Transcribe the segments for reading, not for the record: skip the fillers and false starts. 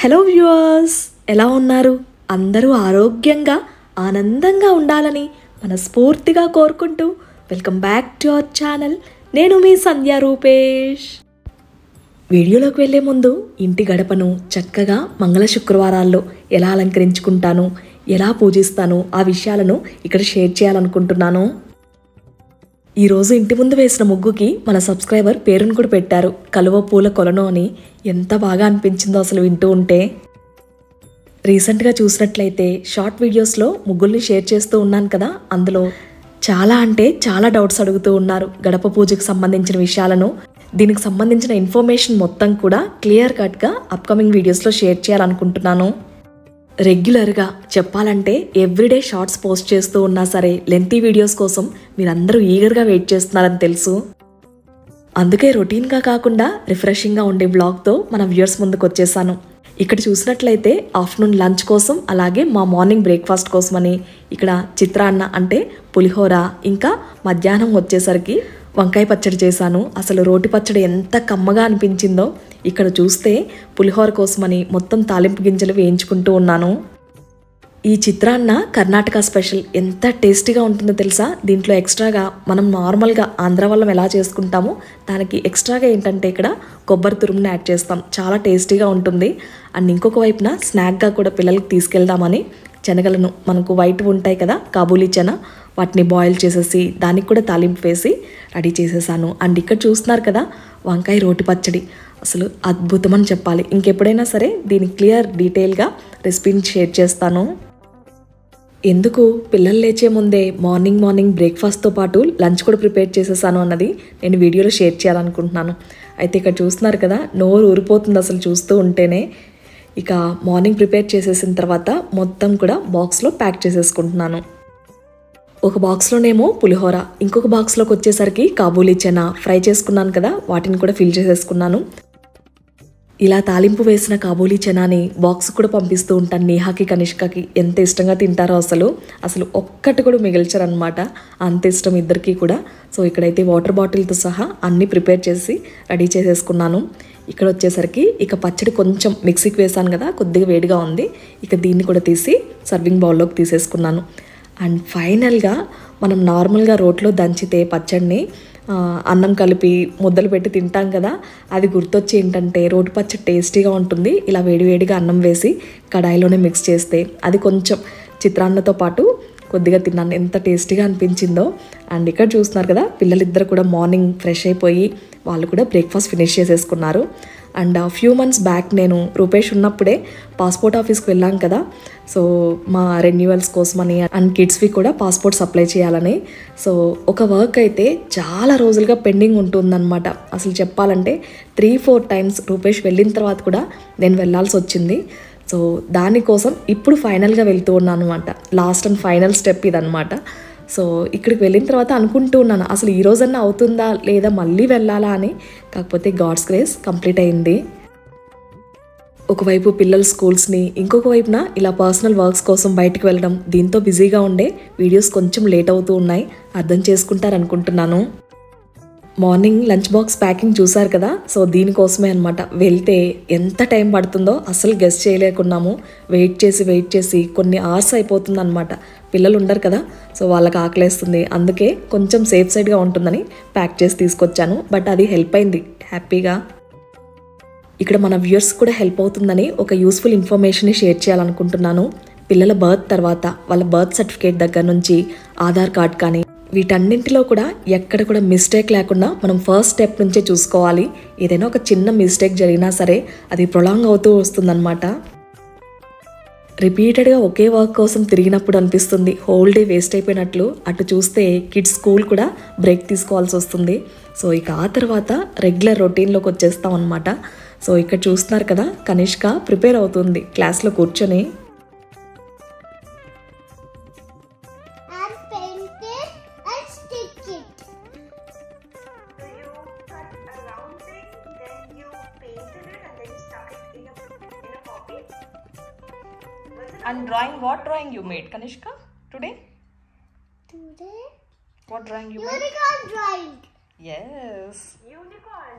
Hello viewers, ఎలా ఉన్నారు? అందరూ ఆరోగ్యంగా ఆనందంగా ఉండాలని మనస్ఫూర్తిగా కోరుకుంటూ welcome back to our channel. నేను మీ సంధ్య రూపేష్. వీడియోలోకి వెళ్ళే ముందు ఇంటి గడపను చక్కగా మంగళ శుక్రవారాల్లో ఎలా అలంకరించుకుంటాను, ఎలా పూజిస్తాను ఆ విషయాలను ఇక్కడ షేర్ చేయాలనుకుంటున్నాను. ఈరోజు ఇంటి ముందు వేసిన ముగ్గుకి మన సబ్స్క్రైబర్ పేరును కూడా పెట్టారు, కలువ పూల కొలను అని. ఎంత బాగా అనిపించిందో అసలు వింటూ ఉంటే. రీసెంట్గా చూసినట్లయితే షార్ట్ వీడియోస్లో ముగ్గుల్ని షేర్ చేస్తూ ఉన్నాను కదా, అందులో చాలా డౌట్స్ అడుగుతూ ఉన్నారు గడప పూజకు సంబంధించిన విషయాలను. దీనికి సంబంధించిన ఇన్ఫర్మేషన్ మొత్తం కూడా క్లియర్ కట్గా అప్కమింగ్ వీడియోస్లో షేర్ చేయాలనుకుంటున్నాను. రెగ్యులర్గా చెప్పాలంటే ఎవ్రీడే షార్ట్స్ పోస్ట్ చేస్తూ ఉన్నా సరే లెంతీ వీడియోస్ కోసం మీరందరూ ఈగర్గా వెయిట్ చేస్తున్నారని తెలుసు. అందుకే రొటీన్గా కాకుండా రిఫ్రెషింగ్గా ఉండే బ్లాగ్తో మన వ్యూయర్స్ ముందుకు వచ్చేసాను. ఇక్కడ చూసినట్లయితే ఆఫ్టర్నూన్ లంచ్ కోసం, అలాగే మా మార్నింగ్ బ్రేక్ఫాస్ట్ కోసమని ఇక్కడ చిత్రాన్న అంటే పులిహోర, ఇంకా మధ్యాహ్నం వచ్చేసరికి వంకాయ పచ్చడి చేశాను. అసలు రోటి పచ్చడి ఎంత కమ్మగా అనిపించిందో. ఇక్కడ చూస్తే పులిహోర కోసమని మొత్తం తాలింపు గింజలు వేయించుకుంటూ ఉన్నాను. ఈ చిత్రాన్న కర్ణాటక స్పెషల్. ఎంత టేస్టీగా ఉంటుందో తెలుసా. దీంట్లో ఎక్స్ట్రాగా మనం నార్మల్గా ఆంధ్ర వాళ్ళం ఎలా చేసుకుంటామో దానికి ఎక్స్ట్రాగా ఏంటంటే ఇక్కడ కొబ్బరి తురుముని యాడ్ చేస్తాం. చాలా టేస్టీగా ఉంటుంది. అండ్ ఇంకొక వైపున స్నాక్గా కూడా పిల్లలకి తీసుకెళ్దామని శనగలను, మనకు వైట్ ఉంటాయి కదా కాబూలీ చెన, వాటిని బాయిల్ చేసేసి దానికి కూడా తాలింపు వేసి రెడీ చేసేసాను. అండ్ ఇక్కడ చూస్తున్నారు కదా వంకాయ రోటి పచ్చడి. అసలు అద్భుతం అని చెప్పాలి. ఇంకెప్పుడైనా సరే దీని క్లియర్ డీటెయిల్గా రెసిపీని షేర్ చేస్తాను. ఎందుకు పిల్లలు లేచే ముందే మార్నింగ్ బ్రేక్ఫాస్ట్తో పాటు లంచ్ కూడా ప్రిపేర్ చేసేసాను అన్నది నేను వీడియోలో షేర్ చేయాలనుకుంటున్నాను. అయితే ఇక్కడ చూస్తున్నారు కదా, నోరు ఊరిపోతుంది అసలు చూస్తూ ఉంటేనే. ఇక మార్నింగ్ ప్రిపేర్ చేసేసిన తర్వాత మొత్తం కూడా బాక్స్లో ప్యాక్ చేసేసుకుంటున్నాను. ఒక బాక్స్లోనేమో పులిహోర, ఇంకొక బాక్స్లోకి వచ్చేసరికి కాబూలీ చెన ఫ్రై చేసుకున్నాను కదా, వాటిని కూడా ఫిల్ చేసేసుకున్నాను. ఇలా తాలింపు వేసిన కాబూలీ చెనాని బాక్స్ కూడా పంపిస్తూ ఉంటాను నేహాకి, కనిష్కకి. ఎంత ఇష్టంగా తింటారో అసలు ఒక్కటి కూడా మిగిల్చారనమాట, అంత ఇష్టం ఇద్దరికి కూడా. సో ఇక్కడైతే వాటర్ బాటిల్తో సహా అన్నీ ప్రిపేర్ చేసి రెడీ చేసేసుకున్నాను. ఇక్కడ వచ్చేసరికి ఇక పచ్చడి కొంచెం మిక్సీకి వేసాను కదా, కొద్దిగా వేడిగా ఉంది. ఇక దీన్ని కూడా తీసి సర్వింగ్ బౌల్లోకి తీసేసుకున్నాను. అండ్ ఫైనల్గా మనం నార్మల్గా రోట్లో దంచితే పచ్చడిని అన్నం కలిపి ముద్దలు పెట్టి తింటాం కదా, అది గుర్తొచ్చి ఏంటంటే రోటి పచ్చడి టేస్టీగా ఉంటుంది. ఇలా వేడివేడిగా అన్నం వేసి కడాయిలోనే మిక్స్ చేస్తే అది కొంచెం చిత్రాన్నతో పాటు కొద్దిగా తిన్నాను. ఎంత టేస్టీగా అనిపించిందో. అండ్ ఇక్కడ చూస్తున్నారు కదా పిల్లలిద్దరు కూడా మార్నింగ్ ఫ్రెష్ అయిపోయి వాళ్ళు కూడా బ్రేక్ఫాస్ట్ ఫినిష్ చేసేసుకున్నారు. అండ్ ఫ్యూ మంత్స్ బ్యాక్ నేను రూపేష్ ఉన్నప్పుడే పాస్పోర్ట్ ఆఫీస్కి వెళ్ళాం కదా, సో మా రెన్యువల్స్ కోసమని అండ్ కిడ్స్వి కూడా పాస్పోర్ట్స్ అప్లై చేయాలని. సో ఒక వర్క్ అయితే చాలా రోజులుగా పెండింగ్ ఉంటుందన్నమాట. అసలు చెప్పాలంటే 3-4 టైమ్స్ రూపేష్ వెళ్ళిన తర్వాత కూడా నేను వెళ్ళాల్సి వచ్చింది. సో దానికోసం ఇప్పుడు ఫైనల్గా వెళ్తూ ఉన్నాను అనమాట. లాస్ట్ అండ్ ఫైనల్ స్టెప్ ఇదనమాట. సో ఇక్కడికి వెళ్ళిన తర్వాత అనుకుంటూ ఉన్నాను అసలు ఈ రోజన్నా అవుతుందా లేదా మళ్ళీ వెళ్ళాలా అని. కాకపోతే గాడ్స్ గ్రేస్ కంప్లీట్ అయింది. ఒకవైపు పిల్లల స్కూల్స్ని, ఇంకొక వైపున ఇలా పర్సనల్ వర్క్స్ కోసం బయటకు వెళ్ళడం, దీంతో బిజీగా ఉండే వీడియోస్ కొంచెం లేట్ అవుతూ ఉన్నాయి. అర్థం చేసుకుంటారనుకుంటున్నాను. మార్నింగ్ లంచ్ బాక్స్ ప్యాకింగ్ చూసారు కదా, సో దీనికోసమే అనమాట. వెళ్తే ఎంత టైం పడుతుందో అసలు గెస్ చేయలేకున్నాము. వెయిట్ చేసి కొన్ని అవర్స్ అయిపోతుంది అనమాట. పిల్లలు ఉండరు కదా, సో వాళ్ళకి ఆకలేస్తుంది. అందుకే కొంచెం సేఫ్ సైడ్గా ఉంటుందని ప్యాక్ చేసి తీసుకొచ్చాను. బట్ అది హెల్ప్ అయింది హ్యాపీగా. ఇక్కడ మన వ్యూయర్స్ కూడా హెల్ప్ అవుతుందని ఒక యూస్ఫుల్ ఇన్ఫర్మేషన్ని షేర్ చేయాలనుకుంటున్నాను. పిల్లల బర్త్ తర్వాత వాళ్ళ బర్త్ సర్టిఫికేట్ దగ్గర నుంచి ఆధార్ కార్డ్ కానీ వీటన్నింటిలో కూడా ఎక్కడ కూడా మిస్టేక్ లేకుండా మనం ఫస్ట్ స్టెప్ నుంచే చూసుకోవాలి. ఏదైనా ఒక చిన్న మిస్టేక్ జరిగినా సరే అది ప్రొలాంగ్ అవుతూ వస్తుందన్నమాట. రిపీటెడ్గా ఒకే వర్క్ కోసం తిరిగినప్పుడు అనిపిస్తుంది హోల్ డే వేస్ట్ అయిపోయినట్లు. అటు చూస్తే కిడ్స్ స్కూల్ కూడా బ్రేక్ తీసుకోవాల్సి వస్తుంది. సో ఇక ఆ తర్వాత రెగ్యులర్ రొటీన్లోకి వచ్చేస్తాం అనమాట. సో ఇక్కడ చూస్తున్నారు కదా కనిష్క ప్రిపేర్ అవుతుంది క్లాస్లో కూర్చొని. And drawing, what drawing you made, Kanishka, today? What drawing you made? Unicorn drawing. Yes. Unicorn.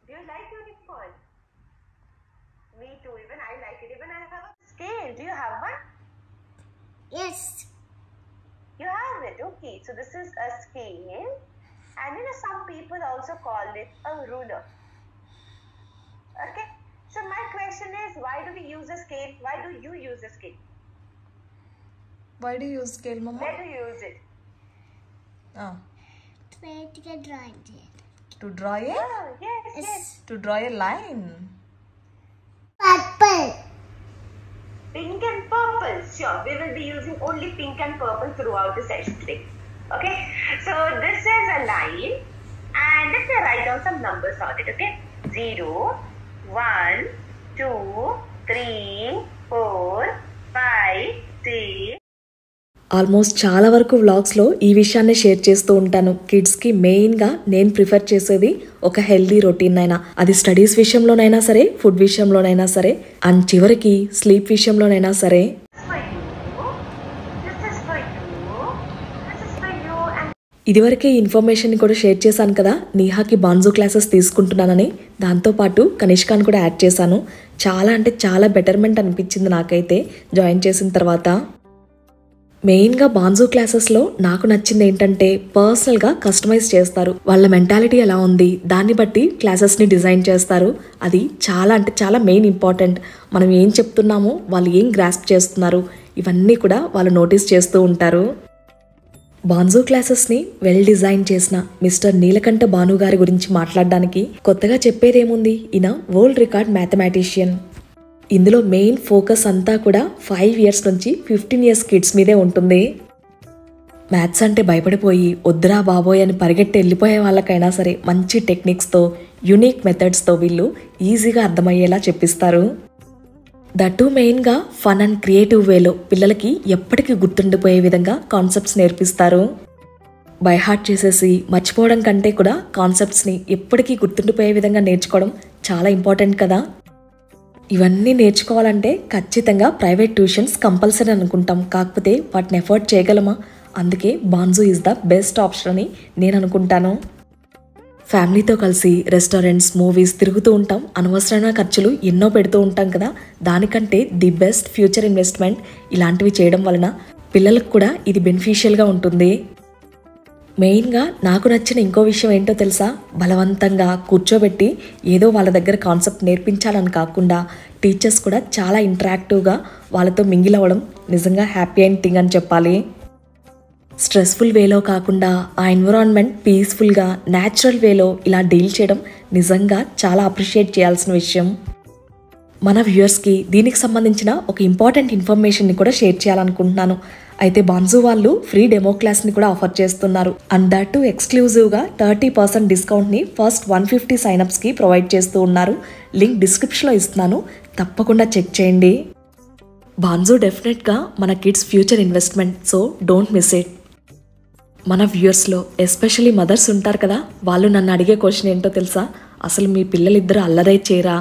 Do you like unicorn? Do you have one? Yes. You have it. Okay. So this is a scale, and some people also call it a ruler. Okay. So my question is, why do we use a scale? Why do you use a scale? Why do you use scale, Mama? Where do you use it? To get drawing. To draw a? Yes. To draw a line. Purple. Pink and purple. Sure. We will be using only pink and purple throughout the session today. Okay. So this is a line, and let me write down some numbers on it. Okay. 0, 1, 2, 3, 4, 5, 6. Almost చాలా వరకు వ్లాగ్స్లో ఈ విషయాన్ని share చేస్తూ ఉంటాను. కిడ్స్కి మెయిన్గా నేను prefer చేసేది ఒక హెల్దీ రొటీన్ అయినా, అది స్టడీస్ విషయంలోనైనా సరే, ఫుడ్ విషయంలోనైనా సరే, అండ్ చివరికి స్లీప్ విషయంలోనైనా సరే. ఇదివరకే ఇన్ఫర్మేషన్ కూడా షేర్ చేశాను కదా, నీహాకి బాన్జో క్లాసెస్ తీసుకుంటున్నానని. దాంతోపాటు కనిష్కాని కూడా యాడ్ చేశాను. చాలా అంటే చాలా బెటర్మెంట్ అనిపించింది నాకైతే జాయిన్ చేసిన తర్వాత. మెయిన్గా బాన్జో క్లాసెస్లో నాకు నచ్చింది ఏంటంటే పర్సనల్గా కస్టమైజ్ చేస్తారు. వాళ్ళ మెంటాలిటీ ఎలా ఉంది దాన్ని బట్టి క్లాసెస్ని డిజైన్ చేస్తారు. అది చాలా అంటే చాలా మెయిన్ ఇంపార్టెంట్. మనం ఏం చెప్తున్నామో వాళ్ళు ఏం గ్రాస్ప్ చేస్తున్నారు ఇవన్నీ కూడా వాళ్ళు నోటీస్ చేస్తూ ఉంటారు. బాన్జో క్లాసెస్ని వెల్ డిజైన్ చేసిన మిస్టర్ నీలకంఠ భాను గారి గురించి మాట్లాడడానికి కొత్తగా చెప్పేదేముంది, ఈయన వరల్డ్ రికార్డ్ మ్యాథమెటిషియన్. ఇందులో మెయిన్ ఫోకస్ అంతా కూడా 5 years నుంచి 15 years కిడ్స్ మీదే ఉంటుంది. మ్యాథ్స్ అంటే భయపడిపోయి వద్దురా బాబోయ్ అని పరిగెట్టి వెళ్ళిపోయే వాళ్ళకైనా సరే మంచి టెక్నిక్స్తో, యూనిక్ మెథడ్స్తో వీళ్ళు ఈజీగా అర్థమయ్యేలా చెప్పిస్తారు. దట్టు మెయిన్గా ఫన్ అండ్ క్రియేటివ్ వేలో పిల్లలకి ఎప్పటికీ గుర్తుండిపోయే విధంగా కాన్సెప్ట్స్ నేర్పిస్తారు. బై హార్ట్ చేసేసి మర్చిపోవడం కంటే కూడా కాన్సెప్ట్స్ని ఎప్పటికీ గుర్తుండిపోయే విధంగా నేర్చుకోవడం చాలా ఇంపార్టెంట్ కదా. ఇవన్నీ నేర్చుకోవాలంటే ఖచ్చితంగా ప్రైవేట్ ట్యూషన్స్ కంపల్సరీ అనుకుంటాం. కాకపోతే వాటిని ఎఫర్ట్ చేయగలమా? అందుకే బాన్జో ఈజ్ ద బెస్ట్ ఆప్షన్ అని నేను అనుకుంటాను. ఫ్యామిలీతో కలిసి రెస్టారెంట్స్, మూవీస్ తిరుగుతూ ఉంటాం. అనవసరమైన ఖర్చులు ఎన్నో పెడుతూ ఉంటాం కదా. దానికంటే ది బెస్ట్ ఫ్యూచర్ ఇన్వెస్ట్మెంట్ ఇలాంటివి చేయడం వలన పిల్లలకు కూడా ఇది బెనిఫిషియల్గా ఉంటుంది. మెయిన్గా నాకు నచ్చిన ఇంకో విషయం ఏంటో తెలుసా, బలవంతంగా కూర్చోబెట్టి ఏదో వాళ్ళ దగ్గర కాన్సెప్ట్ నేర్పించాలని కాకుండా టీచర్స్ కూడా చాలా ఇంటరాక్టివ్గా వాళ్ళతో మింగిల్ అవ్వడం నిజంగా హ్యాపీ అయిన థింగ్ అని చెప్పాలి. స్ట్రెస్ఫుల్ వేలో కాకుండా ఆ ఎన్విరాన్మెంట్ పీస్ఫుల్గా న్యాచురల్ వేలో ఇలా డీల్ చేయడం నిజంగా చాలా అప్రిషియేట్ చేయాల్సిన విషయం. మన వ్యూయర్స్కి దీనికి సంబంధించిన ఒక ఇంపార్టెంట్ ఇన్ఫర్మేషన్ని కూడా షేర్ చేయాలనుకుంటున్నాను. అయితే బాన్జో వాళ్ళు ఫ్రీ డెమో క్లాస్ని కూడా ఆఫర్ చేస్తున్నారు. అండ్ దట్ టు ఎక్స్క్లూజివ్గా 30% డిస్కౌంట్ని ఫస్ట్ 150 సైనప్స్కి ప్రొవైడ్ చేస్తూ ఉన్నారు. లింక్ డిస్క్రిప్షన్లో ఇస్తున్నాను, తప్పకుండా చెక్ చేయండి. బాన్జో డెఫినెట్గా మన kids future investment, so don't miss it. మన వ్యూయర్స్లో ఎస్పెషల్లీ మదర్స్ ఉంటారు కదా, వాళ్ళు నన్ను అడిగే క్వశ్చన్ ఏంటో తెలుసా, అసలు మీ పిల్లలిద్దరు అల్లరై చేరా,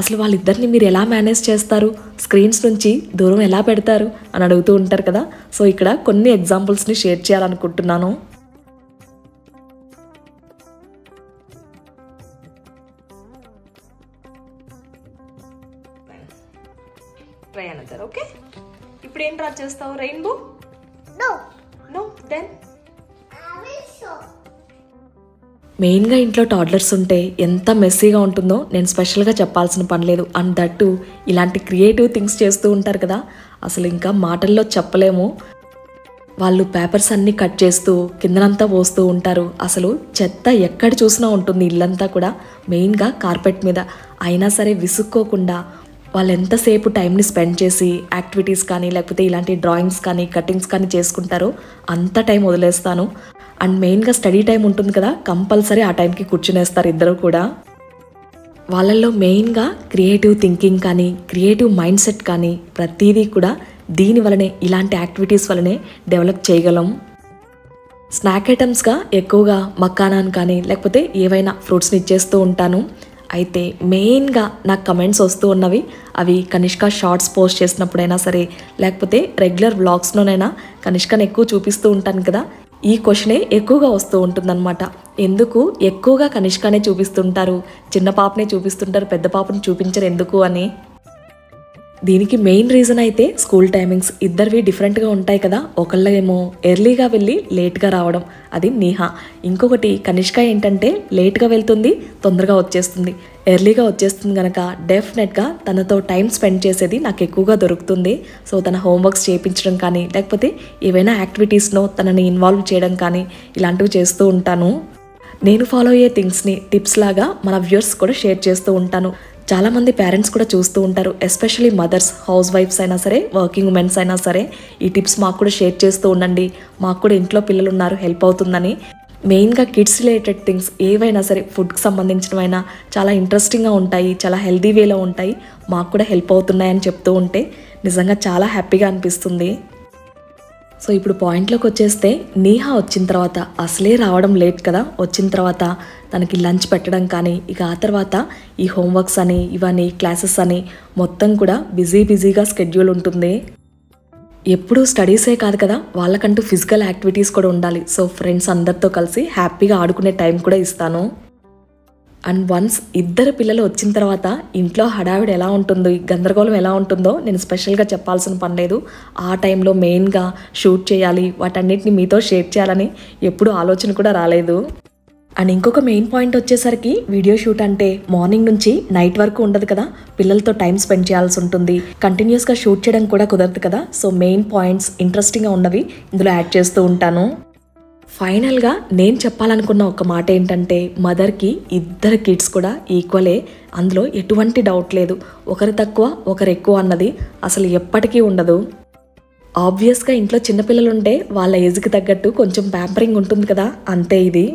అసలు వాళ్ళిద్దరిని మీరు ఎలా మేనేజ్ చేస్తారు, స్క్రీన్స్ నుంచి దూరం ఎలా పెడతారు అని అడుగుతూ ఉంటారు కదా. సో ఇక్కడ కొన్ని ఎగ్జాంపుల్స్ని షేర్ చేయాలనుకుంటున్నాను. ఓకే, ఇప్పుడు ఏం డ్రా చేస్తావు? రెయిన్బో? నో దెన్ మెయిన్గా ఇంట్లో టాడ్లర్స్ ఉంటే ఎంత మెస్సీగా ఉంటుందో నేను స్పెషల్గా చెప్పాల్సిన పని లేదు. అండ్ దట్టు ఇలాంటి క్రియేటివ్ థింగ్స్ చేస్తూ ఉంటారు కదా, అసలు ఇంకా మాటల్లో చెప్పలేము. వాళ్ళు పేపర్స్ అన్నీ కట్ చేస్తూ కిందనంతా పోస్తూ ఉంటారు. అసలు చెత్త ఎక్కడ చూసినా ఉంటుంది ఇల్లంతా కూడా, మెయిన్గా కార్పెట్ మీద. అయినా సరే విసుక్కోకుండా వాళ్ళు ఎంతసేపు టైంని స్పెండ్ చేసి యాక్టివిటీస్ కానీ లేకపోతే ఇలాంటి డ్రాయింగ్స్ కానీ కటింగ్స్ కానీ చేసుకుంటారో అంత టైం వదిలేస్తాను. అండ్ మెయిన్గా స్టడీ టైం ఉంటుంది కదా, కంపల్సరీ ఆ టైంకి కూర్చునేస్తారు ఇద్దరు కూడా. వాళ్ళల్లో మెయిన్గా క్రియేటివ్ థింకింగ్ కానీ క్రియేటివ్ మైండ్ సెట్ కానీ ప్రతిదీ కూడా దీని వలనే, ఇలాంటి యాక్టివిటీస్ వలనే డెవలప్ చేయగలం. స్నాక్ ఐటమ్స్గా ఎక్కువగా మక్కానాన్ కానీ లేకపోతే ఏవైనా ఫ్రూట్స్ని ఇచ్చేస్తూ ఉంటాను. అయితే మెయిన్గా నాకు కమెంట్స్ వస్తూ ఉన్నవి, అవి కనిష్క షార్ట్స్ పోస్ట్ చేసినప్పుడైనా సరే లేకపోతే రెగ్యులర్ వ్లాగ్స్లోనైనా కనిష్కని ఎక్కువ చూపిస్తూ ఉంటాను కదా, ఈ క్వశ్చనే ఎక్కువగా వస్తూ ఉంటుందన్నమాట. ఎందుకు ఎక్కువగా కనిష్కనే చూపిస్తుంటారు, చిన్న పాపనే చూపిస్తుంటారు, పెద్ద పాపని చూపించరు ఎందుకు అని. దీనికి మెయిన్ రీజన్ అయితే స్కూల్ టైమింగ్స్ ఇద్దరివి డిఫరెంట్గా ఉంటాయి కదా. ఒకళ్ళేమో ఎర్లీగా వెళ్ళి లేట్గా రావడం, అది నీహా. ఇంకొకటి కనిష్క ఏంటంటే లేట్గా వెళ్తుంది, తొందరగా వచ్చేస్తుంది. ఎర్లీగా వచ్చేస్తుంది కనుక డెఫినెట్గా తనతో టైం స్పెండ్ చేసేది నాకు ఎక్కువగా దొరుకుతుంది. సో తన హోంవర్క్స్ చేయించడం కానీ లేకపోతే ఏవైనా యాక్టివిటీస్లో తనని ఇన్వాల్వ్ చేయడం కానీ ఇలాంటివి చేస్తూ ఉంటాను. నేను ఫాలో అయ్యే థింగ్స్ని టిప్స్ లాగా మన వ్యూయర్స్ కూడా షేర్ చేస్తూ ఉంటాను. చాలామంది పేరెంట్స్ కూడా చూస్తూ ఉంటారు, ఎస్పెషల్లీ మదర్స్, హౌస్ వైఫ్స్ అయినా సరే, వర్కింగ్ ఉమెన్స్ అయినా సరే, ఈ టిప్స్ మాకు కూడా షేర్ చేస్తూ ఉండండి, మాకు కూడా ఇంట్లో పిల్లలు ఉన్నారు, హెల్ప్ అవుతుందని. మెయిన్గా కిడ్స్ రిలేటెడ్ థింగ్స్ ఏవైనా సరే, ఫుడ్కి సంబంధించినవైనా చాలా ఇంట్రెస్టింగ్గా ఉంటాయి, చాలా హెల్దీ వేలో ఉంటాయి, మాకు కూడా హెల్ప్ అవుతున్నాయని చెప్తూ ఉంటే నిజంగా చాలా హ్యాపీగా అనిపిస్తుంది. సో ఇప్పుడు పాయింట్లోకి వచ్చేస్తే, నీహా వచ్చిన తర్వాత అసలే రావడం లేట్ కదా. వచ్చిన తర్వాత తనకి లంచ్ పెట్టడం కానీ, ఇక ఆ తర్వాత ఈ హోంవర్క్స్ అని ఇవన్నీ క్లాసెస్ అని మొత్తం కూడా బిజీగా స్కెడ్యూల్ ఉంటుంది. ఎప్పుడూ స్టడీసే కాదు కదా, వాళ్ళకంటూ ఫిజికల్ యాక్టివిటీస్ కూడా ఉండాలి. సో ఫ్రెండ్స్ అందరితో కలిసి హ్యాపీగా ఆడుకునే టైం కూడా ఇస్తాను. అండ్ వన్స్ ఇద్దరు పిల్లలు వచ్చిన తర్వాత ఇంట్లో హడావిడి ఎలా ఉంటుందో, గందరగోళం ఎలా ఉంటుందో నేను స్పెషల్గా చెప్పాల్సిన పని లేదు. ఆ టైంలో మెయిన్గా షూట్ చేయాలి, వాటన్నిటిని మీతో షేర్ చేయాలని ఎప్పుడూ ఆలోచన కూడా రాలేదు. అండ్ ఇంకొక మెయిన్ పాయింట్ వచ్చేసరికి, వీడియో షూట్ అంటే మార్నింగ్ నుంచి నైట్ వరకు ఉండదు కదా, పిల్లలతో టైం స్పెండ్ చేయాల్సి ఉంటుంది, కంటిన్యూస్గా షూట్ చేయడం కూడా కుదరదు కదా. సో మెయిన్ పాయింట్స్ ఇంట్రెస్టింగ్గా ఉన్నవి ఇందులో యాడ్ చేస్తూ ఉంటాను. ఫైనల్గా నేను చెప్పాలనుకున్న ఒక మాట ఏంటంటే, మదర్కి ఇద్దరు కిడ్స్ కూడా ఈక్వలే, అందులో ఎటువంటి డౌట్ లేదు. ఒకరు తక్కువ ఒకరు ఎక్కువ అన్నది అసలు ఎప్పటికీ ఉండదు. ఆబ్వియస్గా ఇంట్లో చిన్నపిల్లలు ఉంటే వాళ్ళ ఏజ్కి తగ్గట్టు కొంచెం ప్యాంపరింగ్ ఉంటుంది కదా, అంతే ఇది.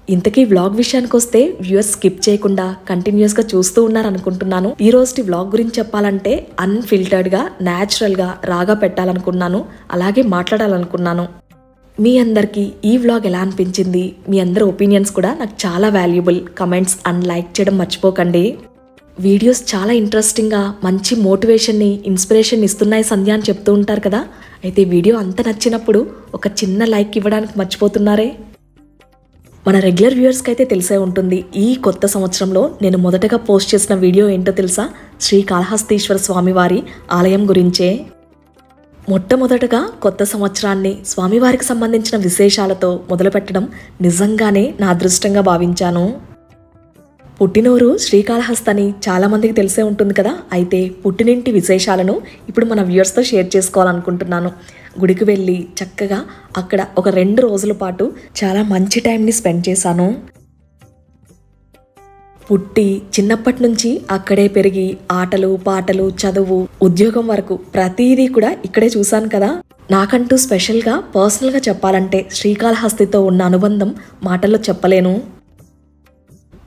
ఇంతకీ వ్లాగ్ విషయానికి వస్తే వ్యూయర్స్ స్కిప్ చేయకుండా కంటిన్యూస్గా చూస్తూ ఉన్నారనుకుంటున్నాను. ఈ రోజు వ్లాగ్ గురించి చెప్పాలంటే అన్ఫిల్టర్డ్గా, న్యాచురల్గా, రాగా పెట్టాలనుకున్నాను, అలాగే మాట్లాడాలనుకున్నాను. మీ అందరికీ ఈ వ్లాగ్ ఎలా అనిపించింది, మీ అందరి ఒపీనియన్స్ కూడా నాకు చాలా వాల్యుబుల్. కమెంట్స్ అండ్ లైక్ చేయడం మర్చిపోకండి. వీడియోస్ చాలా ఇంట్రెస్టింగ్గా మంచి మోటివేషన్ని, ఇన్స్పిరేషన్ ఇస్తున్నాయి సంధ్య అని చెప్తూ ఉంటారు కదా. అయితే వీడియో అంత నచ్చినప్పుడు ఒక చిన్న లైక్ ఇవ్వడానికి మర్చిపోతున్నారే. మన రెగ్యులర్ వ్యూయర్స్కి అయితే తెలిసే ఉంటుంది, ఈ కొత్త సంవత్సరంలో నేను మొదటగా పోస్ట్ చేసిన వీడియో ఏంటో తెలుసా? శ్రీకాళహస్తీశ్వర స్వామివారి ఆలయం గురించే. మొట్టమొదటగా కొత్త సంవత్సరాన్ని స్వామివారికి సంబంధించిన విశేషాలతో మొదలుపెట్టడం నిజంగానే నా అదృష్టంగా భావించాను. పుట్టినూరు శ్రీకాళహస్తి అని చాలామందికి తెలిసే ఉంటుంది కదా. అయితే పుట్టినింటి విశేషాలను ఇప్పుడు మన వ్యూయర్స్తో షేర్ చేసుకోవాలనుకుంటున్నాను. గుడికి వెళ్ళి చక్కగా అక్కడ ఒక 2 రోజుల పాటు చాలా మంచి టైంని స్పెండ్ చేశాను. పుట్టి చిన్నప్పటి నుంచి అక్కడే పెరిగి ఆటలు, పాటలు, చదువు, ఉద్యోగం వరకు ప్రతిదీ కూడా ఇక్కడే చూశాను కదా. నాకంటూ స్పెషల్గా పర్సనల్గా చెప్పాలంటే శ్రీకాళహస్తితో ఉన్న అనుబంధం మాటల్లో చెప్పలేను.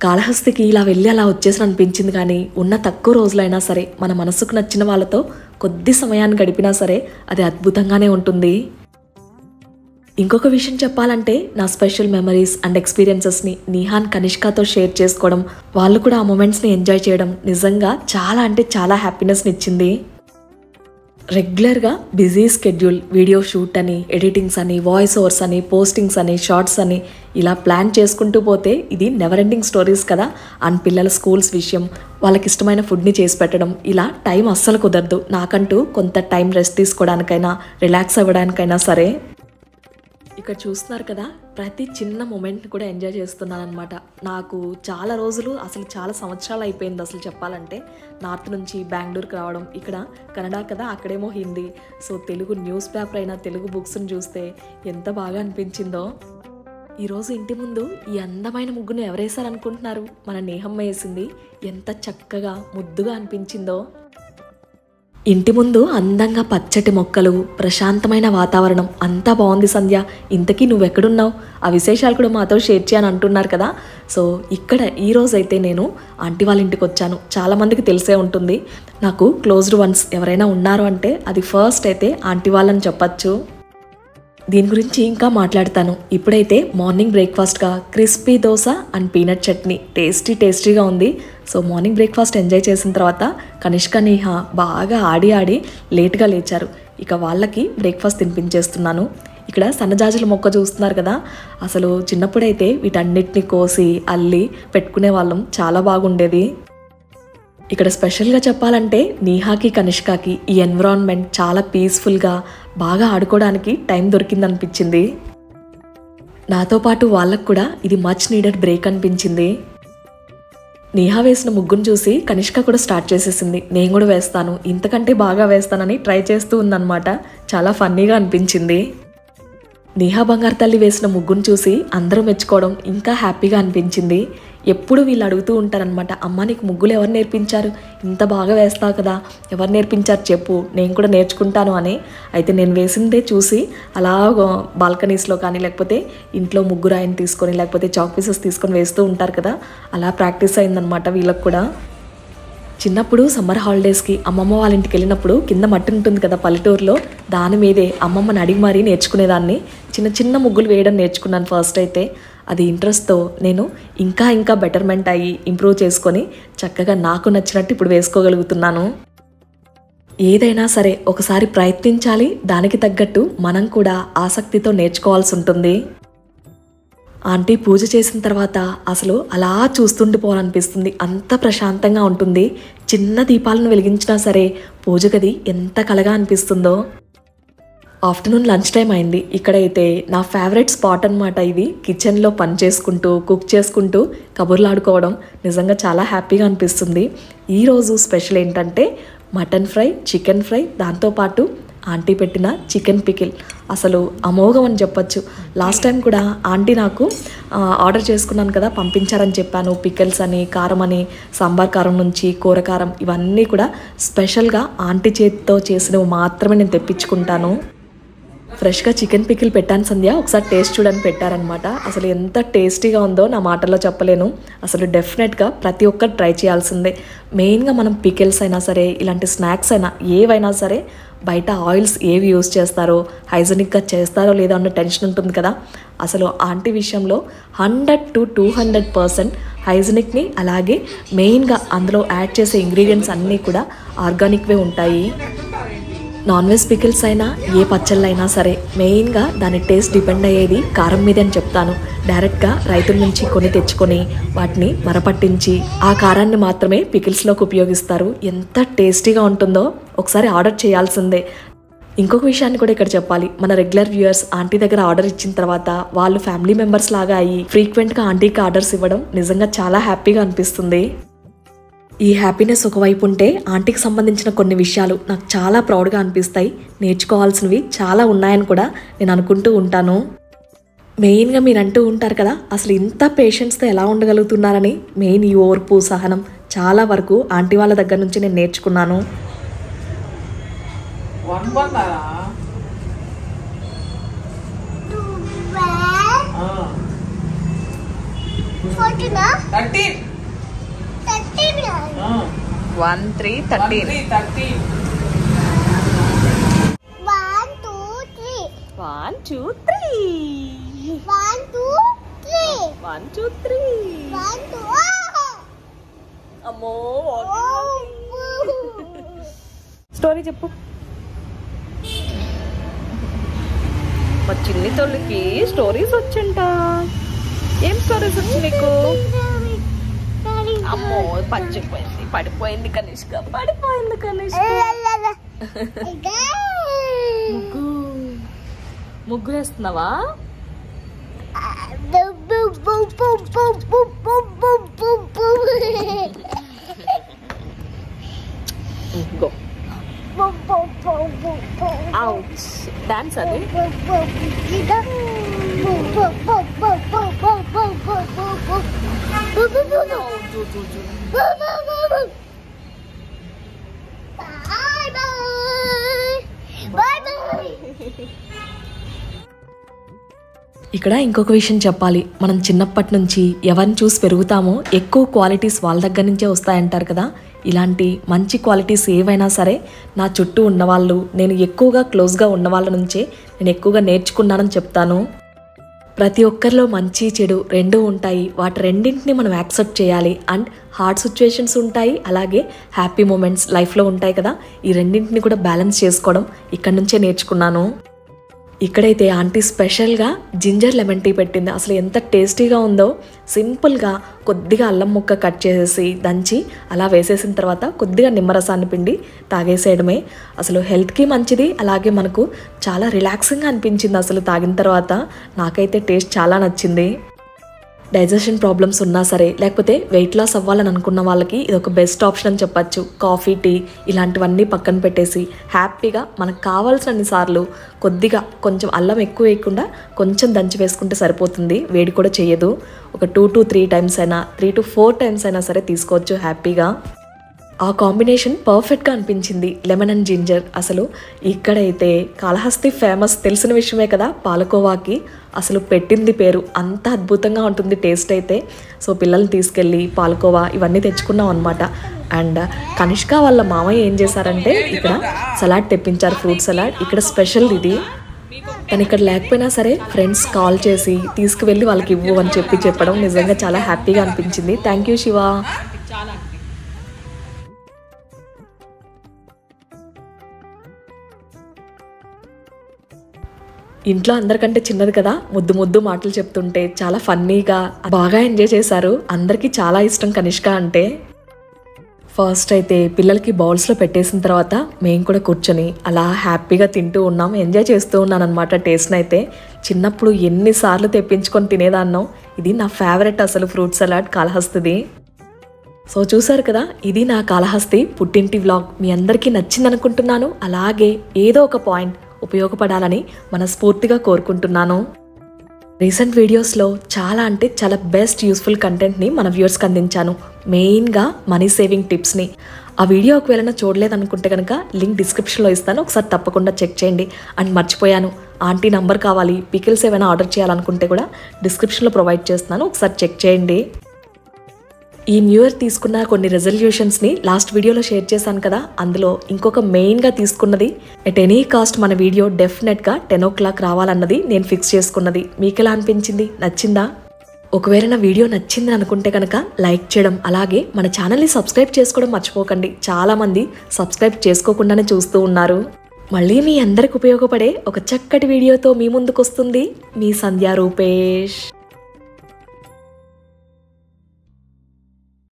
కాళహస్తికి ఇలా వెళ్ళి అలా వచ్చేసి అనిపించింది, కానీ ఉన్న తక్కువ రోజులైనా సరే మన మనసుకు నచ్చిన వాళ్ళతో కొద్ది సమయాన్ని గడిపినా సరే అది అద్భుతంగానే ఉంటుంది. ఇంకొక విషయం చెప్పాలంటే, నా స్పెషల్ మెమరీస్ అండ్ ఎక్స్పీరియన్సెస్ని నీహాన్, కనిష్కతో షేర్ చేసుకోవడం, వాళ్ళు కూడా ఆ మూమెంట్స్ని ఎంజాయ్ చేయడం నిజంగా చాలా అంటే చాలా హ్యాపీనెస్ని ఇచ్చింది. రెగ్యులర్గా బిజీ స్కెడ్యూల్, వీడియో షూట్ అని, ఎడిటింగ్స్ అని, వాయిస్ ఓవర్స్ అని, పోస్టింగ్స్ అని, షార్ట్స్ అని ఇలా ప్లాన్ చేసుకుంటూ పోతే ఇది నెవర్ ఎండింగ్ స్టోరీస్ కదా. అండ్ పిల్లల స్కూల్స్ విషయం, వాళ్ళకి ఇష్టమైన ఫుడ్ని చేసి పెట్టడం, ఇలా టైం అస్సలు కుదరదు. నాకంటూ కొంత టైం రెస్ట్ తీసుకోవడానికైనా, రిలాక్స్ అవ్వడానికైనా సరే. ఇక్కడ చూస్తున్నారు కదా, ప్రతి చిన్న మూమెంట్ని కూడా ఎంజాయ్ చేస్తున్నాను అనమాట. నాకు చాలా రోజులు, అసలు చాలా సంవత్సరాలు అయిపోయింది అసలు చెప్పాలంటే. నార్త్ నుంచి బెంగళూరుకి రావడం, ఇక్కడ కన్నడ కదా, అక్కడేమో Hindi. So Telugu news paper అయినా, తెలుగు బుక్స్ని చూస్తే ఎంత బాగా అనిపించిందో. ఈరోజు ఇంటి ముందు ఈ అందమైన ముగ్గును ఎవరేసారనుకుంటున్నారు? మన నేహమ్మ వేసింది. ఎంత చక్కగా ముద్దుగా అనిపించిందో. ఇంటి ముందు అందంగా పచ్చటి మొక్కలు, ప్రశాంతమైన వాతావరణం, అంతా బాగుంది సంధ్య. ఇంతకీ నువ్వెక్కడున్నావు? ఆ విశేషాలు కూడా మాతో షేర్ చేయని అంటున్నారు కదా. సో ఇక్కడ ఈరోజైతే నేను ఆంటీ వాళ్ళ ఇంటికి వచ్చాను. చాలామందికి తెలిసే ఉంటుంది, నాకు క్లోజ్డ్ వన్స్ ఎవరైనా ఉన్నారు అంటే అది ఫస్ట్ అయితే ఆంటీ వాళ్ళని చెప్పచ్చు. దీని గురించి ఇంకా మాట్లాడతాను. ఇప్పుడైతే మార్నింగ్ బ్రేక్ఫాస్ట్గా crispy dosa and peanut chutney టేస్టీగా ఉంది. సో మార్నింగ్ బ్రేక్ఫాస్ట్ ఎంజాయ్ చేసిన తర్వాత కనిష్క, నీహా బాగా ఆడి లేట్గా లేచారు. ఇక వాళ్ళకి బ్రేక్ఫాస్ట్ తినిపించేస్తున్నాను. ఇక్కడ సన్నజాజుల మొక్క చూస్తున్నారు కదా, అసలు చిన్నప్పుడైతే వీటన్నిటిని కోసి అల్లి పెట్టుకునే వాళ్ళం, చాలా బాగుండేది. ఇక్కడ స్పెషల్గా చెప్పాలంటే నీహాకి కనిష్కకి ఈ ఎన్విరాన్మెంట్ చాలా పీస్ఫుల్గా బాగా ఆడుకోవడానికి టైం దొరికిందనిపించింది. నాతో పాటు వాళ్ళకు కూడా ఇది మచ్ నీడెడ్ బ్రేక్ అనిపించింది. నీహా వేసిన ముగ్గును చూసి కనిష్క కూడా స్టార్ట్ చేసేసింది. నేను కూడా వేస్తాను, ఇంతకంటే బాగా వేస్తానని ట్రై చేస్తూ ఉందన్నమాట. చాలా ఫన్నీగా అనిపించింది. నీహా బంగారు తల్లి వేసిన ముగ్గును చూసి అందరూ మెచ్చుకోవడం ఇంకా హ్యాపీగా అనిపించింది. ఎప్పుడు వీళ్ళు అడుగుతూ ఉంటారనమాట, అమ్మ నీకు ముగ్గులు ఎవరు నేర్పించారు, ఇంత బాగా వేస్తావు కదా, ఎవరు నేర్పించారు చెప్పు, నేను కూడా నేర్చుకుంటాను అని. అయితే నేను వేసిందే చూసి అలా బాల్కనీస్లో కానీ లేకపోతే ఇంట్లో ముగ్గు రాయిని తీసుకొని లేకపోతే చాక్ పీసెస్ తీసుకొని వేస్తూ ఉంటారు కదా, అలా ప్రాక్టీస్ అయిందనమాట వీళ్ళకి కూడా. చిన్నప్పుడు సమ్మర్ హాలిడేస్కి అమ్మమ్మ వాళ్ళ ఇంటికి వెళ్ళినప్పుడు కింద మట్టి ఉంటుంది కదా పల్లెటూరులో, దాని మీదే అమ్మమ్మని అడిగి మరీ నేర్చుకునేదాన్ని. చిన్న చిన్న ముగ్గులు వేయడం నేర్చుకున్నాను ఫస్ట్ అయితే. అది ఇంట్రెస్ట్తో నేను ఇంకా బెటర్మెంట్ అయ్యి ఇంప్రూవ్ చేసుకొని చక్కగా నాకు నచ్చినట్టు ఇప్పుడు వేసుకోగలుగుతున్నాను. ఏదైనా సరే ఒకసారి ప్రయత్నించాలి, దానికి తగ్గట్టు మనం కూడా ఆసక్తితో నేర్చుకోవాల్సి ఉంటుంది. ఆంటీ పూజ చేసిన తర్వాత అసలు అలా చూస్తుండిపోవాలనిపిస్తుంది, అంత ప్రశాంతంగా ఉంటుంది. చిన్న దీపాలను వెలిగించినా సరే పూజ గది ఎంత కలగా అనిపిస్తుందో. ఆఫ్టర్నూన్ లంచ్ టైం అయింది. ఇక్కడైతే నా ఫేవరెట్ స్పాట్ అనమాట ఇది. కిచెన్లో పని చేసుకుంటూ కుక్ చేసుకుంటూ కబుర్లు ఆడుకోవడం నిజంగా చాలా హ్యాపీగా అనిపిస్తుంది. ఈరోజు స్పెషల్ ఏంటంటే మటన్ ఫ్రై, చికెన్ ఫ్రై, దాంతోపాటు ఆంటీ పెట్టిన చికెన్ పికిల్. అసలు అమోఘం అని చెప్పచ్చు. లాస్ట్ టైం కూడా ఆంటీ నాకు ఆర్డర్ చేసుకున్నాను కదా, పంపించారని చెప్పాను. పికిల్స్ అని, కారం అని, సాంబార్ కారం నుంచి కూర కారం, ఇవన్నీ కూడా స్పెషల్గా ఆంటీ చేతితో చేసినవి మాత్రమే నేను తెప్పించుకుంటాను. ఫ్రెష్గా చికెన్ పికిల్ పెట్టాను సంధ్య, ఒకసారి టేస్ట్ చూడని పెట్టారనమాట. అసలు ఎంత టేస్టీగా ఉందో నా మాటల్లో చెప్పలేను. అసలు డెఫినెట్గా ప్రతి ఒక్కరు ట్రై చేయాల్సిందే. మెయిన్గా మనం పికిల్స్ అయినా సరే, ఇలాంటి స్నాక్స్ అయినా ఏవైనా సరే బయట ఆయిల్స్ ఏవి యూజ్ చేస్తారో, హైజెనిక్గా చేస్తారో లేదో అన్న టెన్షన్ ఉంటుంది కదా. అసలు ఆంటీ విషయంలో 100 to 200% హైజెనిక్ని, అలాగే మెయిన్గా అందులో యాడ్ చేసే ఇంగ్రీడియంట్స్ అన్నీ కూడా ఆర్గానిక్వే ఉంటాయి. నాన్ వెజ్ పికిల్స్ అయినా ఏ పచ్చళ్ళు అయినా సరే మెయిన్గా దాని టేస్ట్ డిపెండ్ అయ్యేది కారం మీద అని చెప్తాను. డైరెక్ట్గా రైతుల నుంచి కొని తెచ్చుకొని వాటిని మరపట్టించి ఆ కారాన్ని మాత్రమే పికిల్స్లోకి ఉపయోగిస్తారు. ఎంత టేస్టీగా ఉంటుందో ఒకసారి ఆర్డర్ చేయాల్సిందే. ఇంకొక విషయాన్ని కూడా ఇక్కడ చెప్పాలి. మన రెగ్యులర్ వ్యూయర్స్ ఆంటీ దగ్గర ఆర్డర్ ఇచ్చిన తర్వాత వాళ్ళు ఫ్యామిలీ మెంబర్స్ లాగా అయ్యి ఫ్రీక్వెంట్గా ఆంటీకి ఆర్డర్స్ ఇవ్వడం నిజంగా చాలా హ్యాపీగా అనిపిస్తుంది. ఈ హ్యాపీనెస్ ఒకవైపు ఉంటే ఆంటీకి సంబంధించిన కొన్ని విషయాలు నాకు చాలా ప్రౌడ్గా అనిపిస్తాయి. నేర్చుకోవాల్సినవి చాలా ఉన్నాయని కూడా నేను అనుకుంటూ ఉంటాను. మెయిన్గా మీరు అంటూ ఉంటారు కదా, అసలు ఇంత పేషెన్స్తో ఎలా ఉండగలుగుతున్నారని. మెయిన్ ఈ ఓర్పు, సహనం చాలా వరకు ఆంటీ వాళ్ళ దగ్గర నుంచి నేను నేర్చుకున్నాను. One, three, 13. 1, 2, 3. 1, 2, 3. 1, 2, 3. 1, 2, 3. 1, 2. అమ్మో, Oh. స్టోరీ చెప్పు. మా చిన్ని తల్లికి స్టోరీస్ వచ్చంట. ఏం స్టోరీస్ వచ్చి నీకు? అమ్మో, పచ్చిపోయింది, పడిపోయింది కనిష్క, పడిపోయింది కనిష్క. ముగ్గు వేస్తున్నావా? గో. అవుట్. డాన్స్ అది. ఇక్కడ ఇంకొక విషయం చెప్పాలి. మనం చిన్నప్పటి నుంచి ఎవరిని చూసి పెరుగుతామో ఎక్కువ క్వాలిటీస్ వాళ్ళ దగ్గర నుంచే వస్తాయంటారు కదా. ఇలాంటి మంచి క్వాలిటీస్ ఏవైనా సరే నా చుట్టూ ఉన్నవాళ్ళు, నేను ఎక్కువగా క్లోజ్గా ఉన్న వాళ్ళ నుంచే నేను ఎక్కువగా నేర్చుకున్నానని చెప్తాను. ప్రతి ఒక్కరిలో మంచి చెడు రెండూ ఉంటాయి. వాటి రెండింటిని మనం యాక్సెప్ట్ చేయాలి. అండ్ హార్డ్ సిచ్యువేషన్స్ ఉంటాయి, అలాగే హ్యాపీ మూమెంట్స్ లైఫ్లో ఉంటాయి కదా. ఈ రెండింటిని కూడా బ్యాలెన్స్ చేసుకోవడం ఇక్కడి నుంచే నేర్చుకున్నాను. ఇక్కడైతే ఆంటీ స్పెషల్గా జింజర్ లెమన్ టీ పెట్టింది. అసలు ఎంత టేస్టీగా ఉందో. సింపుల్గా కొద్దిగా అల్లం ముక్క కట్ చేసేసి దంచి అలా వేసేసిన తర్వాత కొద్దిగా నిమ్మరసాన్ని పిండి తాగేసేయడమే. అసలు హెల్త్కి మంచిది, అలాగే మనకు చాలా రిలాక్సింగ్గా అనిపించింది అసలు తాగిన తర్వాత. నాకైతే టేస్ట్ చాలా నచ్చింది. డైజెషన్ ప్రాబ్లమ్స్ ఉన్నా సరే, లేకపోతే వెయిట్ లాస్ అవ్వాలని అనుకున్న వాళ్ళకి ఇది ఒక బెస్ట్ ఆప్షన్ అని చెప్పచ్చు. కాఫీ, టీ ఇలాంటివన్నీ పక్కన పెట్టేసి హ్యాపీగా మనకు కావాల్సినన్ని సార్లు కొద్దిగా కొంచెం అల్లం ఎక్కువ వేయకుండా కొంచెం దంచి వేసుకుంటే సరిపోతుంది. వేడి కూడా చేయదు. ఒక 2 to 3 టైమ్స్ అయినా 3 to 4 టైమ్స్ అయినా సరే తీసుకోవచ్చు హ్యాపీగా. ఆ కాంబినేషన్ పర్ఫెక్ట్గా అనిపించింది, లెమన్ అండ్ జింజర్. అసలు ఇక్కడైతే కాళహస్తి ఫేమస్, తెలిసిన విషయమే కదా పాలకోవాకి. అసలు పెట్టింది పేరు, అంత అద్భుతంగా ఉంటుంది టేస్ట్ అయితే. సో పిల్లల్ని తీసుకెళ్ళి పాలకోవా ఇవన్నీ తెచ్చుకున్నాం అనమాట. అండ్ కనిష్క వాళ్ళ మామయ్య ఏం చేశారంటే ఇక్కడ సలాడ్ తెప్పించారు, ఫ్రూట్ సలాడ్. ఇక్కడ స్పెషల్ ఇది. తను ఇక్కడ లేకపోయినా సరే ఫ్రెండ్స్ కాల్ చేసి తీసుకువెళ్ళి వాళ్ళకి ఇవ్వు అని చెప్పడం నిజంగా చాలా హ్యాపీగా అనిపించింది. Thank you Shiva. ఇంట్లో అందరికంటే చిన్నది కదా, ముద్దు ముద్దు మాటలు చెప్తుంటే చాలా ఫన్నీగా బాగా ఎంజాయ్ చేశారు. అందరికీ చాలా ఇష్టం కనిష్క అంటే. ఫస్ట్ అయితే పిల్లలకి బౌల్స్లో పెట్టేసిన తర్వాత మేము కూడా కూర్చొని అలా హ్యాపీగా తింటూ ఉన్నాం, ఎంజాయ్ చేస్తూ ఉన్నాను అనమాట టేస్ట్ని అయితే. చిన్నప్పుడు ఎన్నిసార్లు తెప్పించుకొని తినేదాన్నో. ఇది నా ఫేవరెట్ అసలు ఫ్రూట్ సలాడ్ కాళహస్తిది. సో చూసారు కదా, ఇది నా కాళహస్తి పుట్టింటి వ్లాగ్. మీ అందరికీ నచ్చింది అనుకుంటున్నాను. అలాగే ఏదో ఒక పాయింట్ ఉపయోగపడాలని మనస్ఫూర్తిగా కోరుకుంటున్నాను. రీసెంట్ వీడియోస్లో చాలా అంటే చాలా బెస్ట్ యూస్ఫుల్ కంటెంట్ని మన వ్యూవర్స్కి అందించాను, మెయిన్గా మనీ సేవింగ్ టిప్స్ని. ఆ వీడియో ఒకవేళ చూడలేదనుకుంటే కనుక లింక్ డిస్క్రిప్షన్లో ఇస్తాను, ఒకసారి తప్పకుండా చెక్ చేయండి. అండ్ మర్చిపోయాను, ఆంటీ నంబర్ కావాలి, పికిల్స్ ఏమైనా ఆర్డర్ చేయాలనుకుంటే కూడా డిస్క్రిప్షన్లో ప్రొవైడ్ చేస్తున్నాను, ఒకసారి చెక్ చేయండి. ఈ న్యూ ఇయర్ తీసుకున్న కొన్ని రెజల్యూషన్స్ని లాస్ట్ వీడియోలో షేర్ చేశాను కదా, అందులో ఇంకొక మెయిన్గా తీసుకున్నది ఎట్ ఎనీ కాస్ట్ మన వీడియో డెఫినెట్గా 10 o'clock రావాలన్నది నేను ఫిక్స్ చేసుకున్నది. మీకు ఎలా అనిపించింది? నచ్చిందా? ఒకవేళ నా వీడియో నచ్చింది అనుకుంటే కనుక లైక్ చేయడం, అలాగే మన ఛానల్ని సబ్స్క్రైబ్ చేసుకోవడం మర్చిపోకండి. చాలామంది సబ్స్క్రైబ్ చేసుకోకుండానే చూస్తూ ఉన్నారు. మళ్ళీ మీ అందరికి ఉపయోగపడే ఒక చక్కటి వీడియోతో మీ ముందుకు వస్తుంది మీ సంధ్యా రూపేష్.